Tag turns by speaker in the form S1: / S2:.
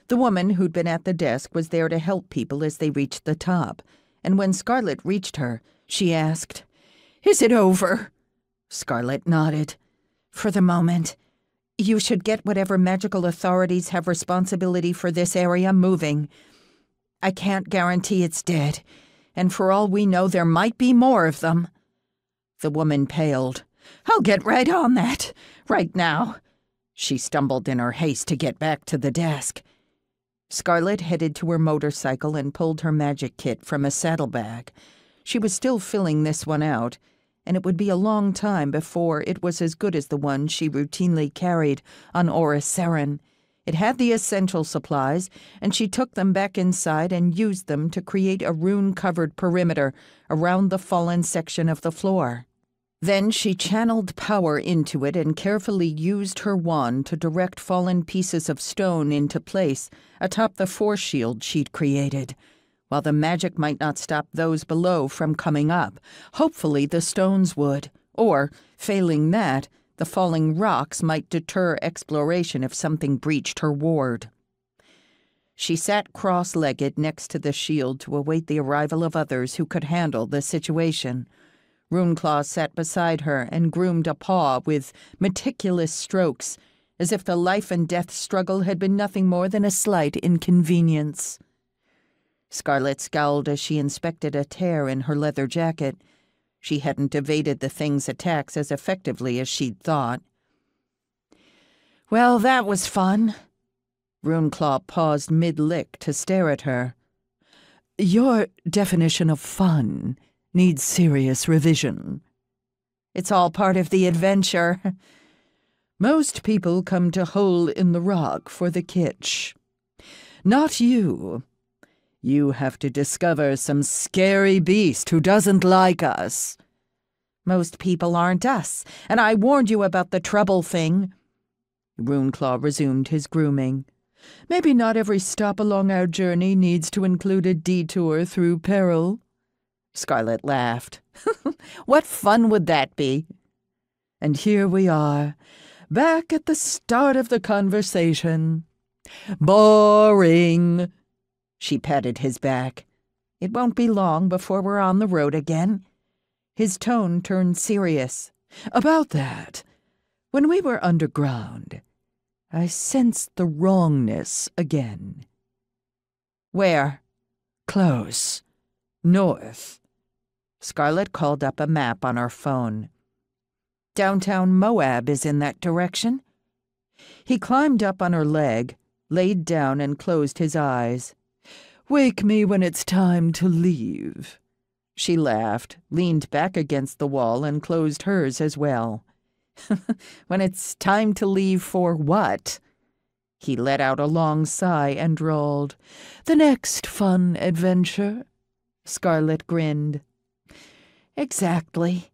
S1: The woman who'd been at the desk was there to help people as they reached the top, and when Scarlett reached her, she asked, "Is it over?" Scarlett nodded. "For the moment. You should get whatever magical authorities have responsibility for this area moving. I can't guarantee it's dead, and for all we know there might be more of them." The woman paled. "I'll get right on that, right now." She stumbled in her haste to get back to the desk. Scarlett headed to her motorcycle and pulled her magic kit from a saddlebag. She was still filling this one out, and it would be a long time before it was as good as the one she routinely carried on Oris Seren. It had the essential supplies, and she took them back inside and used them to create a rune-covered perimeter around the fallen section of the floor. Then she channeled power into it and carefully used her wand to direct fallen pieces of stone into place atop the force shield she'd created. While the magic might not stop those below from coming up, hopefully the stones would, or, failing that, the falling rocks might deter exploration if something breached her ward. She sat cross-legged next to the shield to await the arrival of others who could handle the situation. Runeclaw sat beside her and groomed a paw with meticulous strokes, as if the life-and-death struggle had been nothing more than a slight inconvenience. Scarlett scowled as she inspected a tear in her leather jacket. She hadn't evaded the thing's attacks as effectively as she'd thought. "Well, that was fun." Runeclaw paused mid-lick to stare at her. "Your definition of fun needs serious revision." "It's all part of the adventure." "Most people come to Hole in the Rock for the kitsch. Not you. You have to discover some scary beast who doesn't like us." "Most people aren't us, and I warned you about the trouble thing." Runeclaw resumed his grooming. "Maybe not every stop along our journey needs to include a detour through peril." Scarlett laughed. "What fun would that be?" "And here we are, back at the start of the conversation." "Boring." She patted his back. "It won't be long before we're on the road again." His tone turned serious. "About that, when we were underground, I sensed the wrongness again." "Where?" "Close. North." Scarlett called up a map on her phone. "Downtown Moab is in that direction." He climbed up on her leg, laid down and closed his eyes. "Wake me when it's time to leave." She laughed, leaned back against the wall, and closed hers as well. "When it's time to leave for what?" He let out a long sigh and drawled, "The next fun adventure." Scarlett grinned. "Exactly."